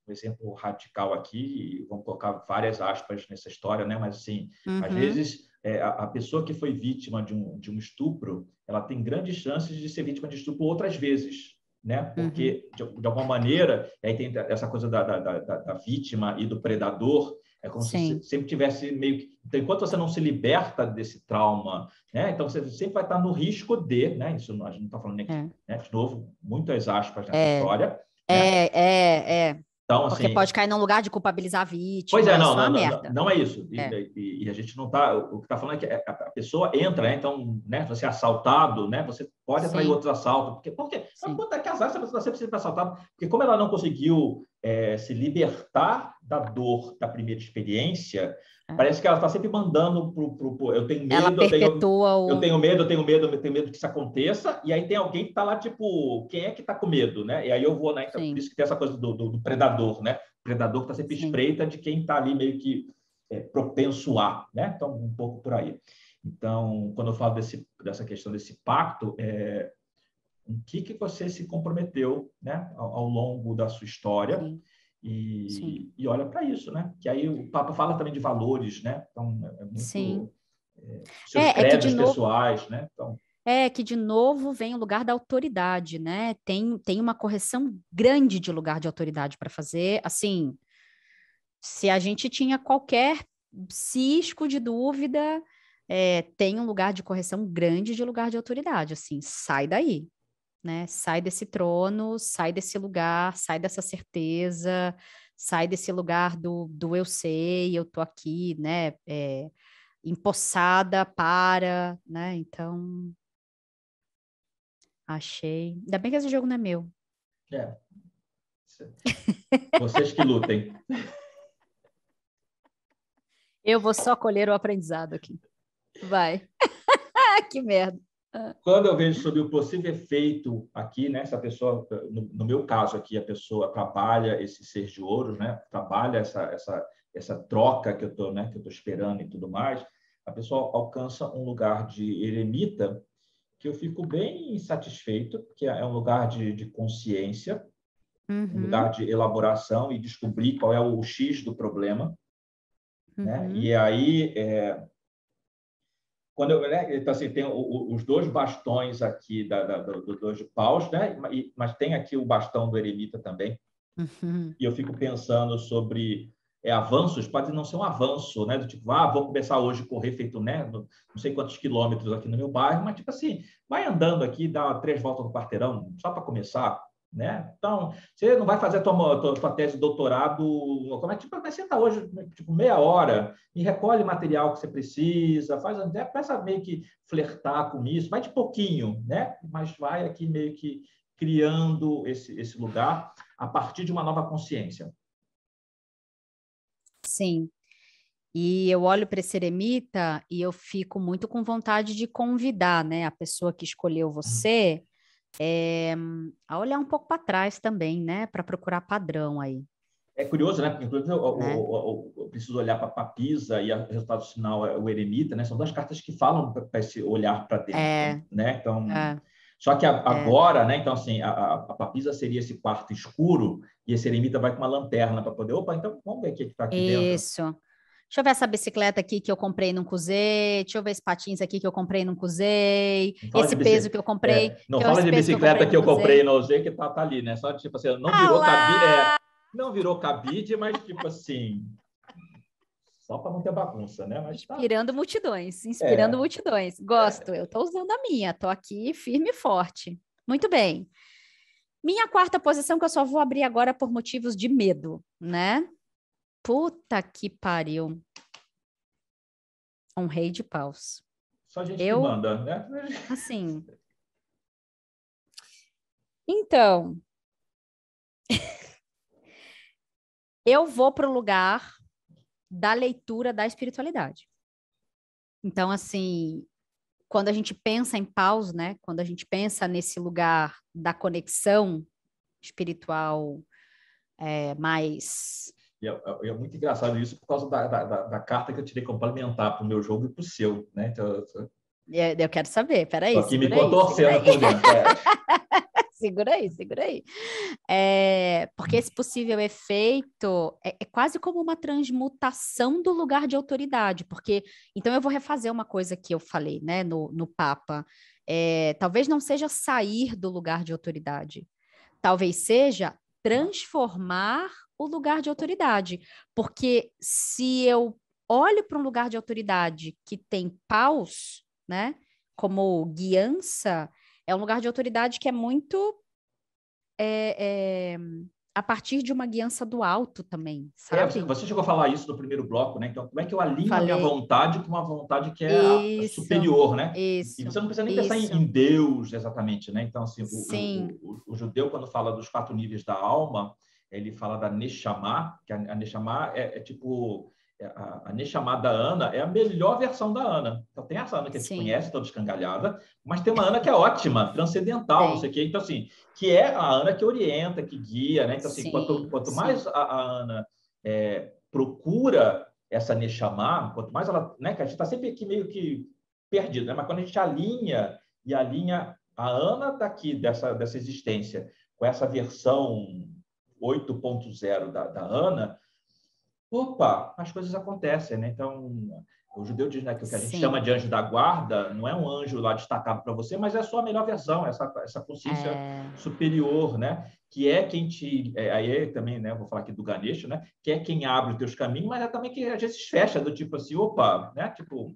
um exemplo radical aqui, vamos colocar várias aspas nessa história, né? Mas assim, às Uhum. vezes a pessoa que foi vítima de um estupro, ela tem grandes chances de ser vítima de estupro outras vezes, né? Uhum. Porque de alguma maneira aí tem essa coisa da vítima e do predador. É como se Sim. sempre tivesse meio que. Então, enquanto você não se liberta desse trauma, né? Então você sempre vai estar no risco né? Isso a gente não está falando aqui, É. né? De novo, muitas aspas nessa É. história, né? É. Então, Porque assim, pode cair num lugar de culpabilizar a pois é, vítima, não, isso é uma não, não, merda. não é isso. É. E a gente não está. O que está falando é que a pessoa entra, né? Então, né? Você é assaltado, né? Você pode atrair Sim, outros assaltos. Porque não sim. conta que azar se a pessoa sempre ser assaltada. Porque como ela não conseguiu se libertar da dor da primeira experiência, É. parece que ela está sempre mandando eu tenho Ela medo, perpetua eu o. tenho medo, eu tenho medo, eu tenho medo que isso aconteça, e aí tem alguém que está lá, tipo, quem é que está com medo, né? E aí eu vou, né? Então, por Sim, isso que tem essa coisa do predador, né? Predador que está sempre sim. espreita de quem está ali meio que propenso a, né? Então, um pouco por aí. Então, quando eu falo dessa questão desse pacto, o que você se comprometeu, né? Ao longo da sua história Sim, sim. e olha para isso, né? Que aí o Papa fala também de valores, né? Então, é Sim. muito seus É que de credos novo. pessoais, né? Então, É que de novo vem o lugar da autoridade, né? Tem uma correção grande de lugar de autoridade para fazer. Assim, se a gente tinha qualquer cisco de dúvida, tem um lugar de correção grande de lugar de autoridade. Assim, sai daí. né? Sai desse trono, sai desse lugar, sai dessa certeza, sai desse lugar do eu sei, eu tô aqui, né? Empossada para, né? Então, achei. Ainda bem que esse jogo não é meu. É. Vocês que lutem. Eu vou só colher o aprendizado aqui. Vai. Que merda. Quando eu vejo sobre o possível efeito aqui, né? Se a pessoa, no meu caso aqui, a pessoa trabalha esse ser de ouro, né? Trabalha essa troca que eu estou, né? Que eu estou esperando e tudo mais, a pessoa alcança um lugar de eremita que eu fico bem satisfeito, que é um lugar de consciência, um lugar de elaboração e descobrir qual é o X do problema, né? E aí quando eu, né, então assim, tem os dois bastões aqui dos dois paus, né? Mas tem aqui o bastão do eremita também. E eu fico pensando sobre avanços, pode não ser um avanço, né? Do tipo, vou começar hoje a correr feito, né? Não sei quantos quilômetros aqui no meu bairro, mas tipo assim, vai andando aqui, dá 3 voltas no quarteirão, só para começar, né? Então, você não vai fazer a tua tese de doutorado, como é que tipo, mas senta hoje, tipo, meia hora, e recolhe material que você precisa, começa a meio que flertar com isso, vai de pouquinho, né? Mas vai aqui meio que criando esse lugar a partir de uma nova consciência. Sim. E eu olho para esse eremita e eu fico muito com vontade de convidar, né, a pessoa que escolheu você a olhar um pouco para trás também, né, para procurar padrão aí. É curioso, né? Porque, inclusive, Né? eu preciso olhar para a papisa e o resultado final é o eremita, né? São duas cartas que falam para esse olhar para dentro, né? Então, só que agora, né? Então, assim, a papisa seria esse quarto escuro e esse eremita vai com uma lanterna para poder. Opa, então vamos ver o que está aqui dentro. Isso. Deixa eu ver essa bicicleta aqui que eu comprei e não usei. Deixa eu ver esse patins aqui que eu comprei e não usei. Esse peso que eu comprei, não que é fala esse de peso que eu comprei bicicleta e que eu não comprei e usei. não usei, que tá ali, né? Só tipo assim, não Ah virou cabide, lá! não virou cabide, mas tipo assim, só para não ter bagunça, né? Mas tá. Inspirando multidões, inspirando É, multidões. Gosto, eu estou usando a minha, estou aqui firme e forte. Muito bem. Minha quarta posição, que eu só vou abrir agora por motivos de medo, né? Puta que pariu. Um rei de paus. só a gente que manda, né? Assim. Então, eu vou para o lugar da leitura da espiritualidade. Então, assim, quando a gente pensa em paus, né? Quando a gente pensa nesse lugar da conexão espiritual mais. E é muito engraçado isso por causa da carta que eu tirei complementar para o meu jogo e para o seu, né? Então, Eu quero saber, tô peraí, aqui me segura aí, segura contorcendo aí. por dentro. Segura aí, segura aí. Porque esse possível efeito é quase como uma transmutação do lugar de autoridade, porque então eu vou refazer uma coisa que eu falei, né, no Papa. Talvez não seja sair do lugar de autoridade, talvez seja transformar o lugar de autoridade, porque se eu olho para um lugar de autoridade que tem paus, né, como guiança, é um lugar de autoridade que é muito a partir de uma guiança do alto também, sabe? Você chegou a falar isso no primeiro bloco, né? Então, como é que eu alinho a minha Falei. vontade com uma vontade que é a Isso, superior, né? E isso, você não precisa nem pensar isso. em Deus exatamente, né? Então, assim, Sim, o judeu, quando fala dos 4 níveis da alma, ele fala da Neshama, que a Neshama tipo... A Neshama da Ana é a melhor versão da Ana. Então, tem essa Ana que a gente sim, conhece, toda escangalhada, mas tem uma Ana que é ótima, transcendental, não sei tem. o quê. Então, assim, que é a Ana que orienta, que guia, né? Então, assim, Sim, quanto mais sim, a Ana procura essa Neshama, quanto mais ela, né, que a gente está sempre aqui meio que perdido, né? Mas quando a gente alinha e alinha a Ana daqui, dessa existência, com essa versão 8.0 da Ana, opa, as coisas acontecem, né? Então, o judeu diz, né, que o que a gente chama sim. de anjo da guarda não é um anjo lá destacado para você, mas é a sua melhor versão, essa consciência superior, né? Que é quem te... aí também, né? Vou falar aqui do Ganesha, né? Que é quem abre os teus caminhos, mas é também que às vezes fecha, do tipo assim, opa, né? Tipo,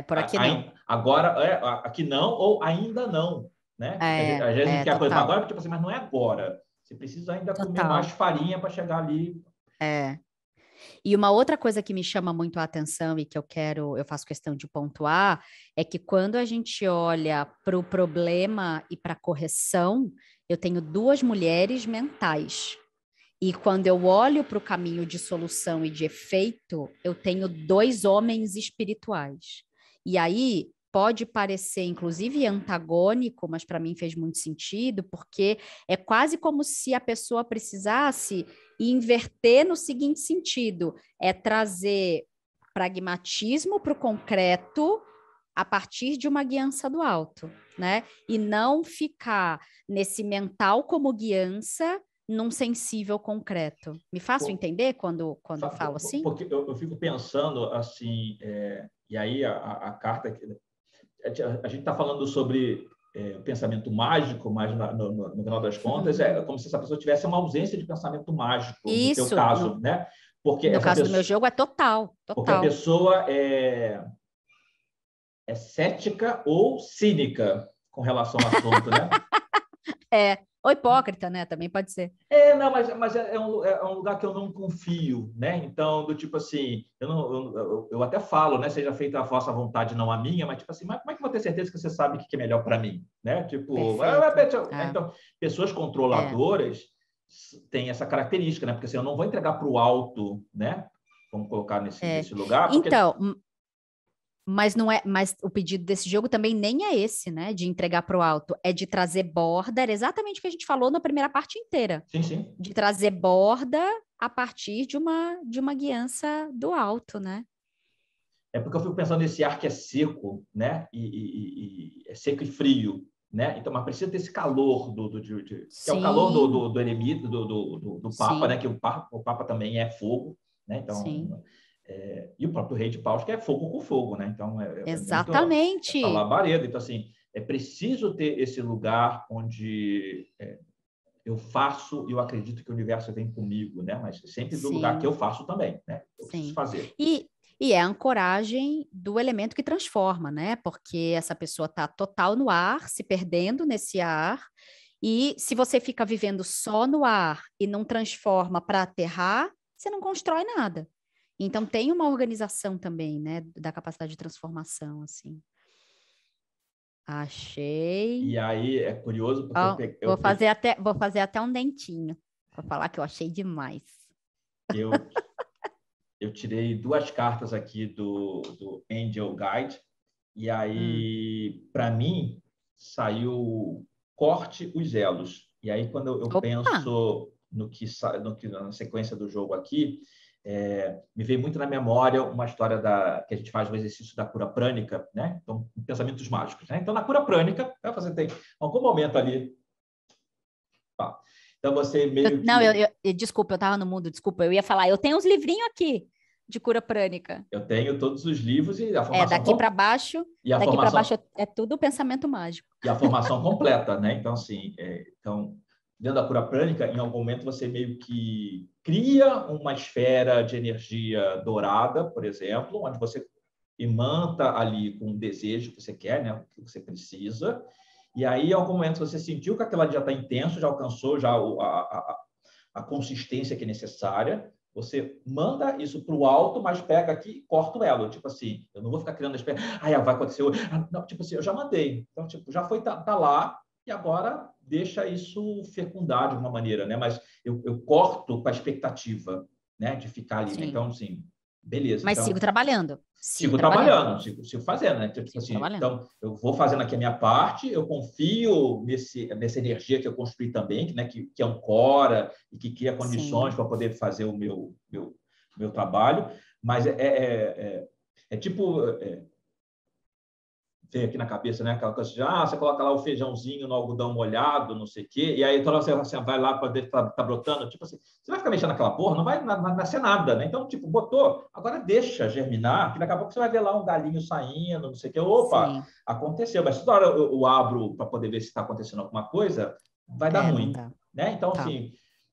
Por aqui não. agora, aqui não, ou ainda não. né? Às vezes a gente quer a coisa para total, agora, porque, tipo assim, mas não é agora. Você precisa ainda comer mais total. farinha para chegar ali. É. E uma outra coisa que me chama muito a atenção e que eu faço questão de pontuar, é que quando a gente olha para o problema e para a correção, eu tenho duas mulheres mentais. E quando eu olho para o caminho de solução e de efeito, eu tenho dois homens espirituais. E aí pode parecer, inclusive, antagônico, mas para mim fez muito sentido, porque é quase como se a pessoa precisasse inverter no seguinte sentido: é trazer pragmatismo para o concreto a partir de uma guiança do alto, né? E não ficar nesse mental como guiança num sensível concreto. Me faço entender quando eu falo assim? Porque eu fico pensando assim, e aí a carta. A gente está falando sobre pensamento mágico, mas no final das contas é como se essa pessoa tivesse uma ausência de pensamento mágico, no teu Isso, caso, né? Porque no essa caso do meu pessoa, jogo, é total, porque a total. pessoa é cética ou cínica com relação ao assunto, né? Ou hipócrita, né? Também pode ser. Não, mas é um lugar que eu não confio, né? Então, do tipo assim, eu até falo, né? Seja feita a vossa vontade, não a minha, mas tipo assim, mas como é que eu vou ter certeza que você sabe o que é melhor para mim, né? Tipo, Perfeito. então, pessoas É. controladoras têm essa característica, né? Porque assim, eu não vou entregar para o alto, né? Vamos colocar É. nesse lugar, porque Então, mas não é, mas o pedido desse jogo também nem é esse, né? De entregar para o alto, é de trazer borda, era exatamente o que a gente falou na primeira parte inteira, sim, sim. de trazer borda a partir de uma guiança do alto, né? É porque eu fico pensando nesse ar que é seco, né? E é seco e frio, né? Então, mas precisa ter esse calor que é o calor Sim, do eremita, do Papa, né? sim, Que o Papa também é fogo, né? sim. Então, e o próprio Rei de Paus que é fogo com fogo, né? Então é muito essa Exatamente. labareda. Então assim, é preciso ter esse lugar onde eu faço e eu acredito que o universo vem comigo, né? Mas sempre do lugar que eu Sim, faço também, né? Eu preciso sim. fazer. E é a ancoragem do elemento que transforma, né? Porque essa pessoa está total no ar, se perdendo nesse ar. E se você fica vivendo só no ar e não transforma para aterrar, você não constrói nada. Então tem uma organização também, né, da capacidade de transformação, assim. Achei. E aí é curioso porque Ó, vou fazer até um dentinho para falar que eu achei demais. eu, eu tirei duas cartas aqui do Angel Guide, e Hum. aí, para mim, saiu corte os elos. E aí, quando eu Opa! penso no que na sequência do jogo aqui, me veio muito na memória uma história que a gente faz o exercício da cura prânica, né? Então, pensamentos mágicos, né? Então, na cura prânica, você tem algum momento ali. Tá? Então, você meio Não, que desculpa, eu estava no mundo, desculpa, eu ia falar, eu tenho uns livrinhos aqui de cura prânica. eu tenho todos os livros e a É, formação daqui para baixo, e a daqui para baixo formação é tudo pensamento mágico. e a formação completa, né? Então, assim, dentro da cura prânica, em algum momento você meio que cria uma esfera de energia dourada, por exemplo, onde você imanta ali com o desejo que você quer, né? O que você precisa. E aí, em algum momento, você sentiu que aquela dia está intenso, já alcançou já a consistência que é necessária. Você manda isso para o alto, mas pega aqui e corta o elo. Tipo assim, eu não vou ficar criando a espera. Vai acontecer hoje. Não, tipo assim, eu já mandei. Então, tipo, já foi, tá lá, e agora deixa isso fecundar de alguma maneira, né? Mas eu corto com a expectativa, né? De ficar ali, né? Sim. Então, assim, beleza. Mas sigo Então, trabalhando. Sigo sigo trabalhando. trabalhando, sigo fazendo, né? Tipo Sigo assim, trabalhando. então, eu vou fazendo aqui a minha parte, eu confio nessa energia que eu construí também, né? Que ancora e que cria condições Sim. para poder fazer o meu trabalho, mas tipo, vem aqui na cabeça, né? Aquela coisa de, você coloca lá o feijãozinho no algodão molhado, não sei o quê, e aí toda hora você vai lá para ver se tá brotando, tipo assim, você vai ficar mexendo naquela porra, não vai nascer nada, né? Então, tipo, botou, agora deixa germinar, que daqui a pouco você vai ver lá um galinho saindo, não sei o quê, opa, Sim. aconteceu, mas toda hora eu abro para poder ver se está acontecendo alguma coisa, vai dar Não ruim, dá. né? Então, Tá. assim,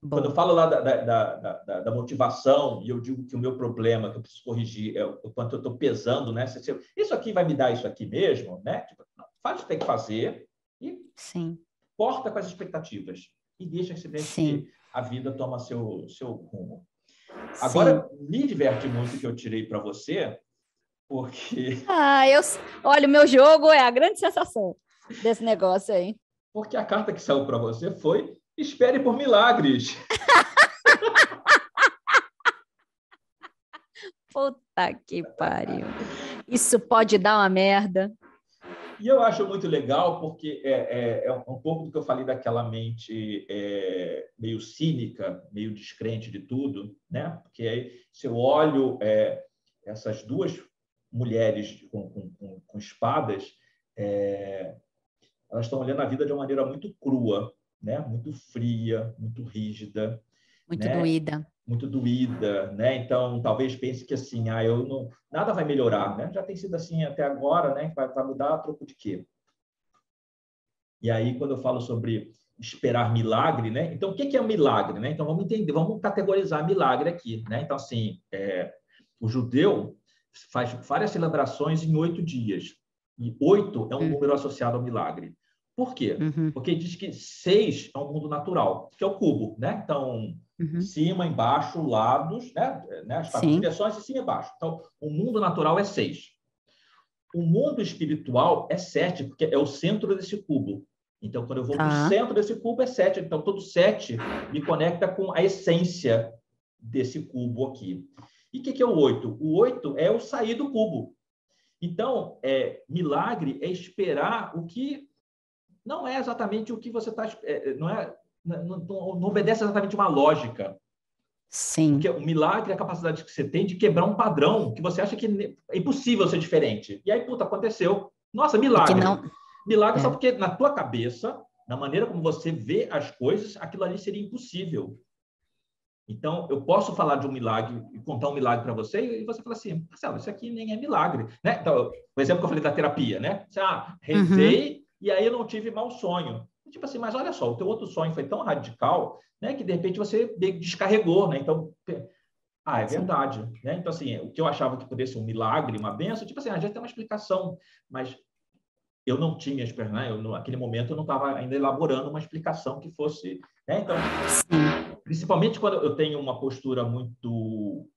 quando eu Boa. falo lá da motivação, e eu digo que o meu problema, que eu preciso corrigir, é o quanto eu estou pesando, né? Isso aqui vai me dar isso aqui mesmo, né? Tipo, faz o que tem que fazer, E Sim. corta com as expectativas e deixa que a vida toma seu rumo. Agora, me diverte muito que eu tirei para você, porque... Olha, o meu jogo é a grande sensação desse negócio aí. Porque a carta que saiu para você foi espere por milagres. Puta que pariu. Isso pode dar uma merda. E eu acho muito legal porque é um pouco do que eu falei daquela mente meio cínica, meio descrente de tudo, né? Porque aí, se eu olho essas duas mulheres com espadas, elas estão olhando a vida de uma maneira muito crua, né? Muito fria, muito rígida, Muito né? doída. Muito doída, né? Então, talvez pense que assim, eu não, nada vai melhorar, né? Já tem sido assim até agora, né? Vai mudar a troco de quê? E aí, quando eu falo sobre esperar milagre, né? Então, o que é um milagre, né? Então, vamos entender, vamos categorizar milagre aqui, né? Então, assim, o judeu faz várias celebrações em 8 dias. E 8 é um número associado ao milagre. Por quê? Porque diz que 6 é um mundo natural, que é o cubo, né? Então, cima, embaixo, lados, né? As 4 direções, de cima e embaixo. Então, o mundo natural é 6. O mundo espiritual é 7, porque é o centro desse cubo. Então, quando eu vou para o centro desse cubo, é 7. Então, todo 7 me conecta com a essência desse cubo aqui. E o que é o 8? O 8 é o sair do cubo. Então, milagre é esperar o que não é exatamente o que você está... não obedece exatamente uma lógica. Sim. Porque o milagre é a capacidade que você tem de quebrar um padrão que você acha que é impossível ser diferente. E aí, aconteceu. Nossa, milagre. Milagre só porque na tua cabeça, na maneira como você vê as coisas, aquilo ali seria impossível. Então, eu posso falar de um milagre e contar um milagre para você e você fala assim, Marcelo, isso aqui nem é milagre. Né? Então, o exemplo que eu falei da terapia, né? Rezei e aí eu não tive mau sonho. Tipo assim, mas olha só, o teu outro sonho foi tão radical, né, que de repente você descarregou, né? Então, é verdade, né? Então, assim, o que eu achava que poderia ser um milagre, uma benção, tipo assim, já tem uma explicação, mas eu não tinha, né? Naquele momento eu não estava ainda elaborando uma explicação que fosse, né? Então, principalmente quando eu tenho uma postura muito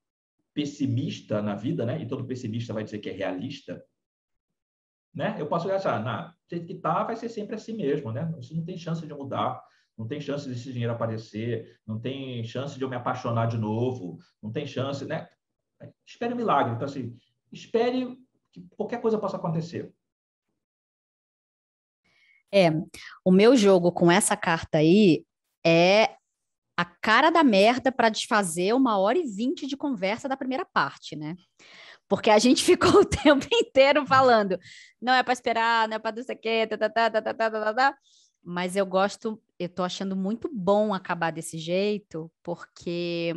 pessimista na vida, né? E todo pessimista vai dizer que é realista, né? Eu posso achar, do jeito que tá, vai ser sempre assim mesmo, né? Isso não tem chance de mudar, não tem chance desse dinheiro aparecer, não tem chance de eu me apaixonar de novo, não tem chance, né? Espere um milagre. Então, assim, espere que qualquer coisa possa acontecer. O meu jogo com essa carta aí é a cara da merda para desfazer 1h20 de conversa da primeira parte, né? Porque a gente ficou o tempo inteiro falando, não é para esperar, não é para não sei o quê, mas eu tô achando muito bom acabar desse jeito, porque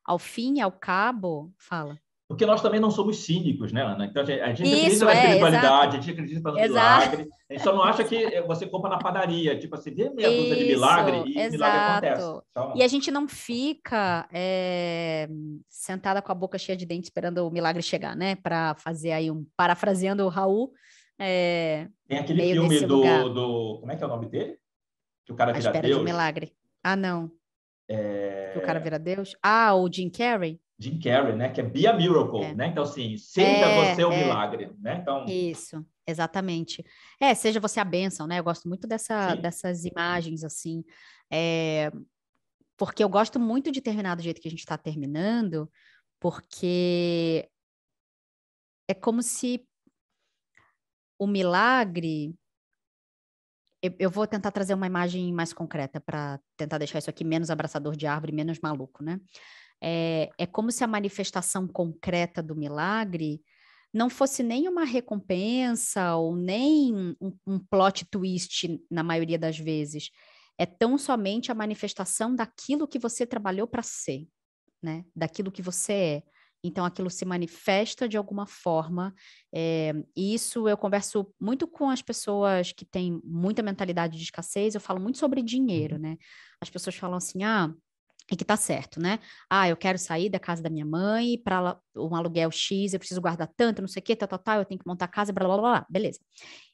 ao fim e ao cabo, fala. Porque nós também não somos cínicos, né, Ana? Então, a gente acredita Isso, na espiritualidade, exato. a gente acredita no milagre, a gente só não acha que você compra na padaria, tipo assim, vê meia dúzia de milagre e o milagre acontece. Exato. Então, E a gente não fica sentada com a boca cheia de dente esperando o milagre chegar, né? Para fazer aí parafraseando o Raul, tem aquele meio filme nesse lugar. como é que é o nome dele? Que o cara À vira espera de um Deus. milagre. Ah, não. Que o cara vira Deus? Ah, o Jim Carrey? Jim Carrey, né? Que é Be a Miracle, É. né? Então, assim, seja você o É. milagre, né? Então, Isso, exatamente. Seja você a bênção, né? Eu gosto muito sim. dessas imagens, assim. Porque eu gosto muito de terminar do jeito que a gente está terminando, porque é como se o milagre. Eu vou tentar trazer uma imagem mais concreta para tentar deixar isso aqui menos abraçador de árvore, menos maluco, né? É como se a manifestação concreta do milagre não fosse nem uma recompensa ou nem um plot twist na maioria das vezes. É tão somente a manifestação daquilo que você trabalhou para ser, né? Daquilo que você é. Então, aquilo se manifesta de alguma forma, e isso eu converso muito com as pessoas que têm muita mentalidade de escassez, eu falo muito sobre dinheiro, né? As pessoas falam assim, e que tá certo, né? Ah, eu quero sair da casa da minha mãe para um aluguel X, eu preciso guardar tanto, não sei o quê, tal, eu tenho que montar a casa, blá, blá, blá, blá, beleza.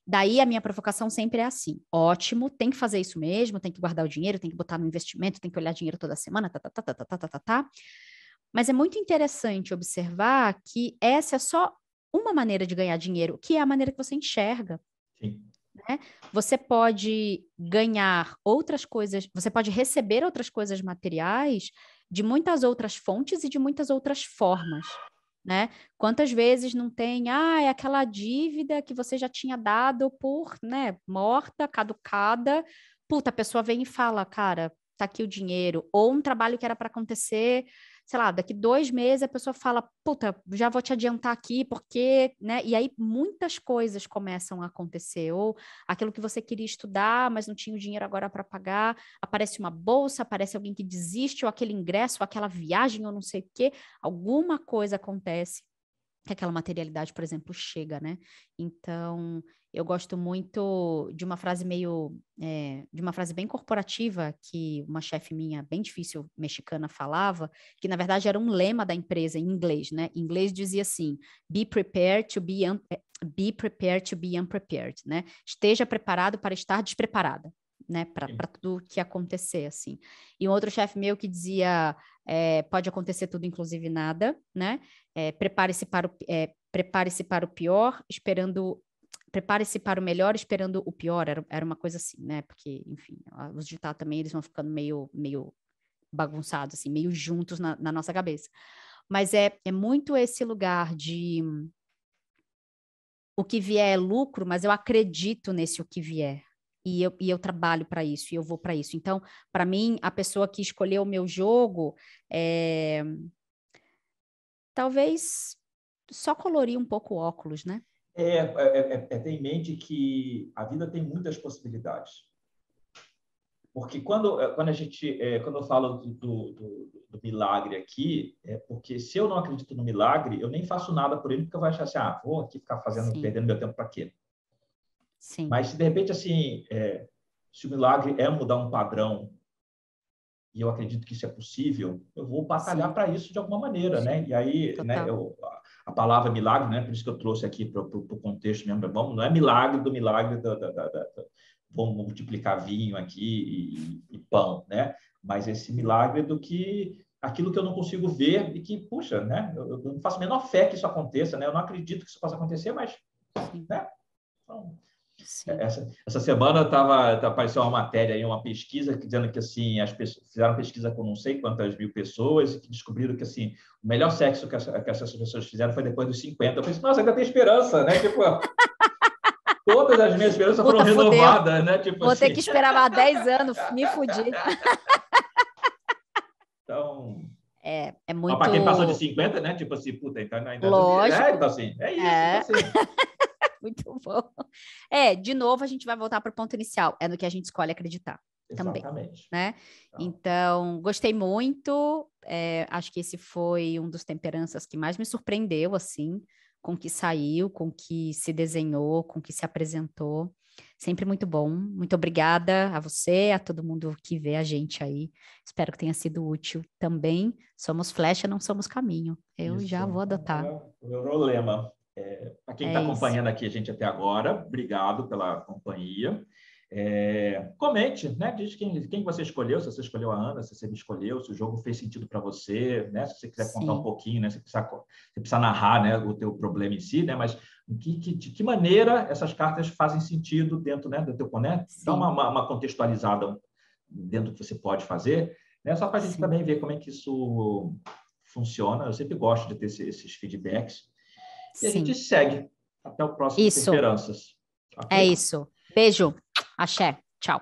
Daí a minha provocação sempre é assim: ótimo, tem que fazer isso mesmo, tem que guardar o dinheiro, tem que botar no investimento, tem que olhar dinheiro toda semana, tá. Mas é muito interessante observar que essa é só uma maneira de ganhar dinheiro, que é a maneira que você enxerga. Sim. Né? Você pode ganhar outras coisas, você pode receber outras coisas materiais de muitas outras fontes e de muitas outras formas, né? Quantas vezes não tem, é aquela dívida que você já tinha dado por, né, morta, caducada, puta, a pessoa vem e fala, cara, tá aqui o dinheiro, ou um trabalho que era para acontecer, sei lá, daqui 2 meses a pessoa fala, puta, já vou te adiantar aqui, porque, né? E aí muitas coisas começam a acontecer, ou aquilo que você queria estudar, mas não tinha o dinheiro agora para pagar, aparece uma bolsa, aparece alguém que desiste, ou aquele ingresso, ou aquela viagem, ou não sei o quê, alguma coisa acontece que aquela materialidade, por exemplo, chega, né? Então, eu gosto muito de uma frase de uma frase bem corporativa que uma chefe minha, bem difícil, mexicana, falava, que na verdade era um lema da empresa em inglês, né? Em inglês dizia assim: be prepared to be unprepared, né? Esteja preparado para estar despreparada, né? Para tudo que acontecer, assim. E um outro chefe meu que dizia: pode acontecer tudo, inclusive nada, né? Prepare-se para o pior, esperando. Prepare-se para o melhor, esperando o pior. Era uma coisa assim, né? Porque, enfim, os ditados também eles vão ficando meio bagunçados, assim, meio juntos na nossa cabeça. Mas é muito esse lugar de o que vier é lucro, mas eu acredito nesse o que vier. E eu trabalho para isso, e eu vou para isso. Então, para mim, a pessoa que escolheu o meu jogo, talvez só colorir um pouco o óculos, né? Ter em mente que a vida tem muitas possibilidades. Porque quando eu falo do milagre aqui, é porque se eu não acredito no milagre, eu nem faço nada por ele, porque eu vou achar assim, vou aqui ficar perdendo meu tempo para quê? Sim. Mas se de repente, assim, se o milagre é mudar um padrão, e eu acredito que isso é possível, eu vou batalhar para isso de alguma maneira, Sim. né? E aí, né, a palavra milagre, né? Por isso que eu trouxe aqui para o contexto mesmo, não é milagre do milagre vamos multiplicar vinho aqui e pão, né? Mas esse milagre do que aquilo que eu não consigo ver e que, puxa, né? Eu não faço a menor fé que isso aconteça, né? Eu não acredito que isso possa acontecer, mas, né? Então, essa semana apareceu uma matéria aí, uma pesquisa dizendo que assim as pessoas fizeram pesquisa com não sei quantas mil pessoas e que descobriram que assim o melhor sexo que essas pessoas fizeram foi depois dos 50. Eu pensei, nossa, ainda tem esperança, né? Tipo, todas as minhas esperanças foram renovadas, né? Tipo, vou ter que esperar mais 10 anos, me fudi. Então, é muito... para quem passou de 50, né? Tipo assim, puta, então ainda... Lógico. Então assim, é isso, então assim... Muito bom. De novo, a gente vai voltar para o ponto inicial. É no que a gente escolhe acreditar. Exatamente. Também, né? Então, gostei muito. Acho que esse foi um dos temperanças que mais me surpreendeu, assim, com o que saiu, com o que se desenhou, com o que se apresentou. Sempre muito bom. Muito obrigada a você, a todo mundo que vê a gente aí. Espero que tenha sido útil também. Somos flecha, não somos caminho. Eu já vou adotar. O meu problema. Para quem está acompanhando aqui a gente até agora, obrigado pela companhia. Comente, né? Diz quem você escolheu, se você escolheu a Ana, se você me escolheu, se o jogo fez sentido para você, né? Se você quiser contar um pouquinho, né? Você precisa narrar, né, o teu problema em si, né? Mas de que maneira essas cartas fazem sentido dentro, né, do teu né? Dá uma contextualizada dentro do que você pode fazer, né? Só para a gente também ver como é que isso funciona. Eu sempre gosto de ter esses feedbacks. E a gente segue. Até o próximo Temperanças. Okay? É isso. Beijo. Axé. Tchau.